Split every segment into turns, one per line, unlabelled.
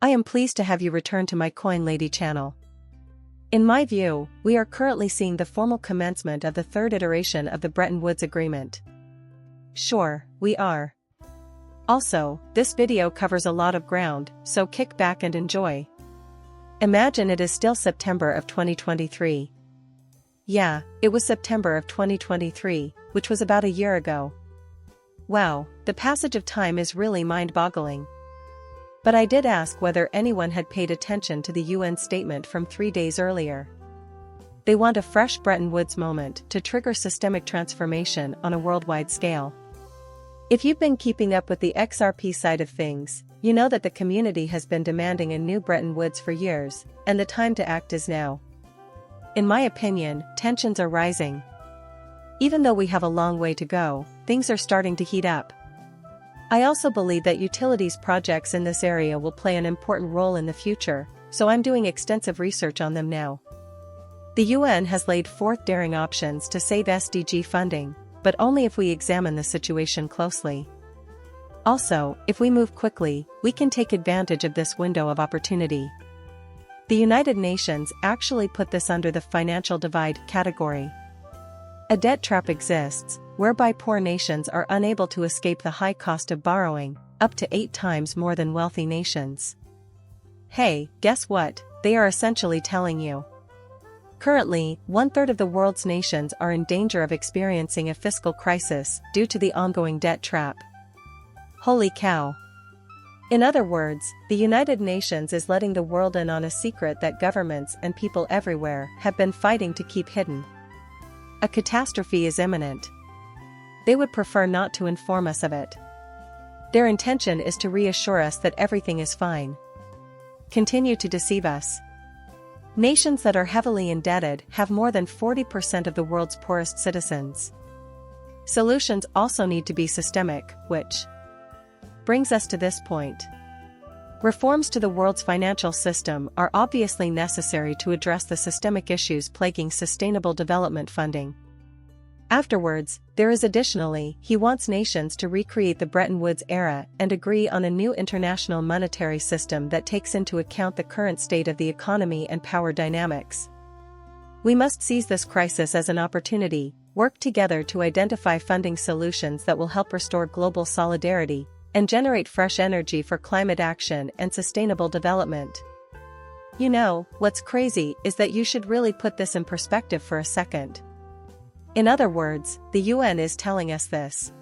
I am pleased to have you return to my Coin Lady channel. In my view, we are currently seeing the formal commencement of the third iteration of the Bretton Woods Agreement. Sure, we are. Also, this video covers a lot of ground, so kick back and enjoy. Imagine it is still September of 2023. Yeah, it was September of 2023, which was about a year ago. Wow, the passage of time is really mind-boggling. But I did ask whether anyone had paid attention to the UN statement from 3 days earlier. They want a fresh Bretton Woods moment to trigger systemic transformation on a worldwide scale. If you've been keeping up with the XRP side of things, you know that the community has been demanding a new Bretton Woods for years, and the time to act is now. In my opinion, tensions are rising. Even though we have a long way to go, things are starting to heat up. I also believe that utilities projects in this area will play an important role in the future, so I'm doing extensive research on them now. The UN has laid forth daring options to save SDG funding, but only if we examine the situation closely. Also, if we move quickly, we can take advantage of this window of opportunity. The United Nations actually put this under the financial divide category. A debt trap exists, whereby poor nations are unable to escape the high cost of borrowing, up to 8 times more than wealthy nations. Hey, guess what? They are essentially telling you. Currently, 1/3 of the world's nations are in danger of experiencing a fiscal crisis due to the ongoing debt trap. Holy cow. In other words, the United Nations is letting the world in on a secret that governments and people everywhere have been fighting to keep hidden. A catastrophe is imminent. They would prefer not to inform us of it. Their intention is to reassure us that everything is fine. Continue to deceive us. Nations that are heavily indebted have more than 40% of the world's poorest citizens. Solutions also need to be systemic, which brings us to this point. Reforms to the world's financial system are obviously necessary to address the systemic issues plaguing sustainable development funding. Afterwards, there is additionally, he wants nations to recreate the Bretton Woods era and agree on a new international monetary system that takes into account the current state of the economy and power dynamics. We must seize this crisis as an opportunity, work together to identify funding solutions that will help restore global solidarity, and generate fresh energy for climate action and sustainable development. You know, what's crazy is that you should really put this in perspective for a second. In other words, the UN is telling us this.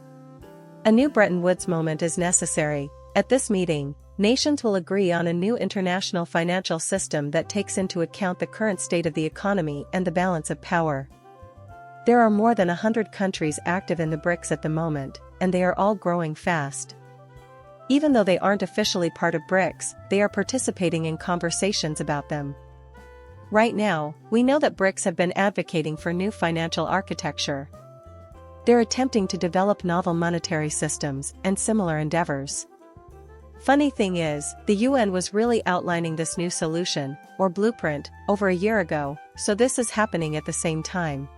A new Bretton Woods moment is necessary. At this meeting, nations will agree on a new international financial system that takes into account the current state of the economy and the balance of power. There are more than 100 countries active in the BRICS at the moment, and they are all growing fast. Even though they aren't officially part of BRICS, they are participating in conversations about them. Right now, we know that BRICS have been advocating for new financial architecture. They're attempting to develop novel monetary systems and similar endeavors. Funny thing is, the UN was really outlining this new solution, or blueprint, over a year ago, so this is happening at the same time.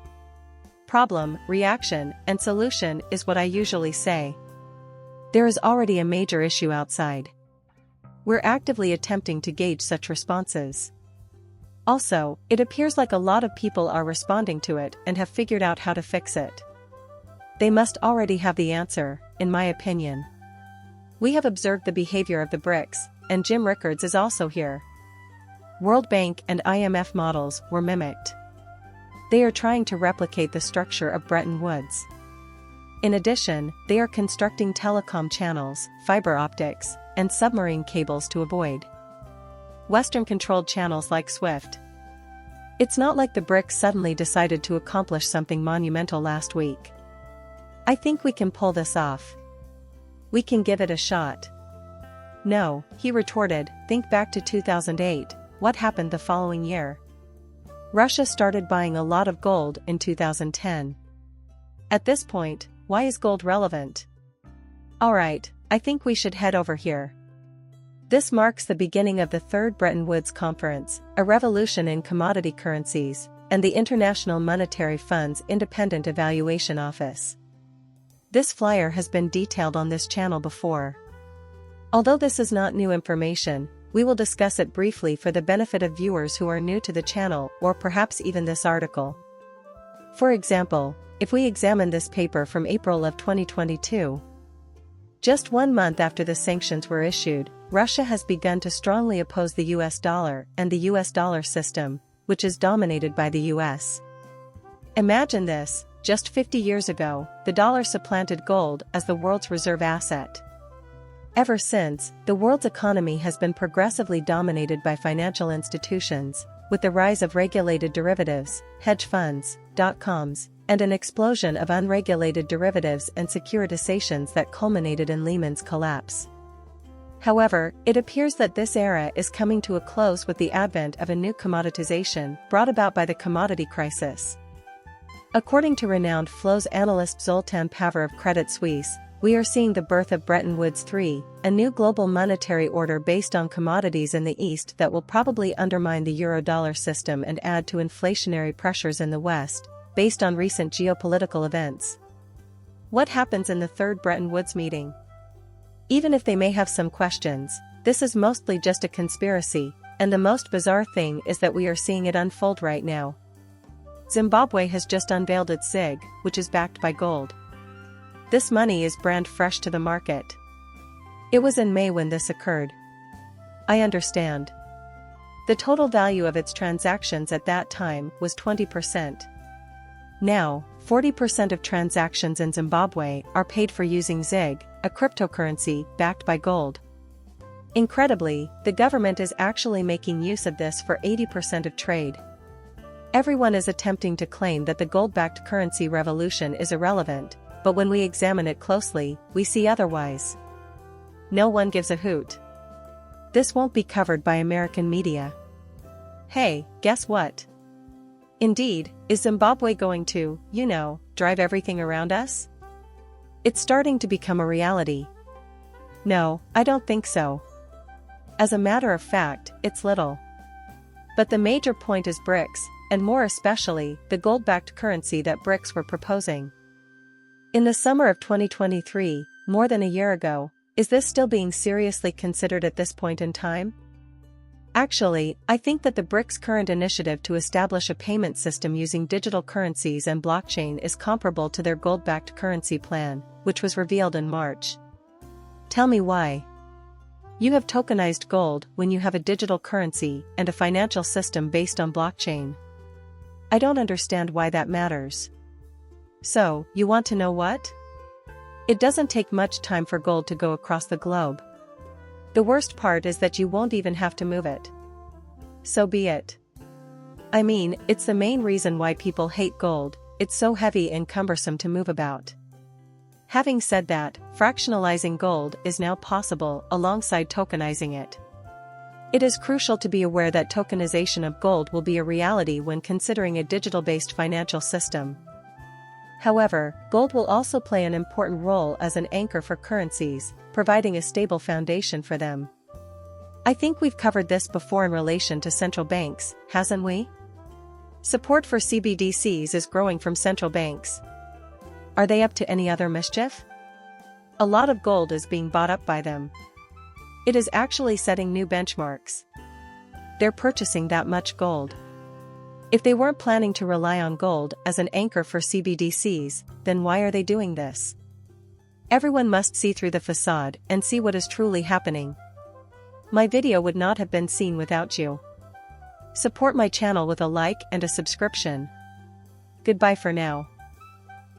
Problem, reaction, and solution is what I usually say. There is already a major issue outside. We're actively attempting to gauge such responses. Also, it appears like a lot of people are responding to it and have figured out how to fix it. They must already have the answer, in my opinion. We have observed the behavior of the BRICS, and Jim Rickards is also here. World Bank and IMF models were mimicked. They are trying to replicate the structure of Bretton Woods. In addition, they are constructing telecom channels, fiber optics, and submarine cables to avoid Western-controlled channels like SWIFT. It's not like the BRICS suddenly decided to accomplish something monumental last week. I think we can pull this off. We can give it a shot. No, he retorted, think back to 2008, what happened the following year? Russia started buying a lot of gold in 2010. At this point, why is gold relevant? Alright, I think we should head over here. This marks the beginning of the third Bretton Woods Conference, a revolution in commodity currencies, and the International Monetary Fund's Independent Evaluation Office. This flyer has been detailed on this channel before. Although this is not new information, we will discuss it briefly for the benefit of viewers who are new to the channel or perhaps even this article. For example, if we examine this paper from April of 2022, just 1 month after the sanctions were issued, Russia has begun to strongly oppose the US dollar and the US dollar system, which is dominated by the US. Imagine this, just 50 years ago, the dollar supplanted gold as the world's reserve asset. Ever since, the world's economy has been progressively dominated by financial institutions, with the rise of regulated derivatives, hedge funds, dot-coms, and an explosion of unregulated derivatives and securitizations that culminated in Lehman's collapse. However, it appears that this era is coming to a close with the advent of a new commoditization brought about by the commodity crisis. According to renowned flows analyst Zoltan Paver of Credit Suisse, we are seeing the birth of Bretton Woods III, a new global monetary order based on commodities in the East that will probably undermine the euro-dollar system and add to inflationary pressures in the West, based on recent geopolitical events. What happens in the third Bretton Woods meeting? Even if they may have some questions, this is mostly just a conspiracy, and the most bizarre thing is that we are seeing it unfold right now. Zimbabwe has just unveiled its ZiG, which is backed by gold. This money is brand fresh to the market. It was in May when this occurred. I understand. The total value of its transactions at that time was 20%. Now, 40% of transactions in Zimbabwe are paid for using ZiG, a cryptocurrency backed by gold. Incredibly, the government is actually making use of this for 80% of trade. Everyone is attempting to claim that the gold-backed currency revolution is irrelevant, but when we examine it closely, we see otherwise. No one gives a hoot. This won't be covered by American media. Hey, guess what? Indeed, is Zimbabwe going to, drive everything around us? It's starting to become a reality. No, I don't think so. As a matter of fact, it's little. But the major point is BRICS, and more especially, the gold-backed currency that BRICS were proposing. In the summer of 2023, more than a year ago, is this still being seriously considered at this point in time? Actually, I think that the BRICS' current initiative to establish a payment system using digital currencies and blockchain is comparable to their gold-backed currency plan, which was revealed in March. Tell me why. You have tokenized gold when you have a digital currency and a financial system based on blockchain. I don't understand why that matters. So, you want to know what? It doesn't take much time for gold to go across the globe. The worst part is that you won't even have to move it. So be it. I mean, it's the main reason why people hate gold, it's so heavy and cumbersome to move about. Having said that, fractionalizing gold is now possible alongside tokenizing it. It is crucial to be aware that tokenization of gold will be a reality when considering a digital-based financial system. However, gold will also play an important role as an anchor for currencies, providing a stable foundation for them. I think we've covered this before in relation to central banks, hasn't we? Support for CBDCs is growing from central banks. Are they up to any other mischief? A lot of gold is being bought up by them. It is actually setting new benchmarks. They're purchasing that much gold. If they weren't planning to rely on gold as an anchor for CBDCs, then why are they doing this? Everyone must see through the facade and see what is truly happening. My video would not have been seen without you. Support my channel with a like and a subscription. Goodbye for now.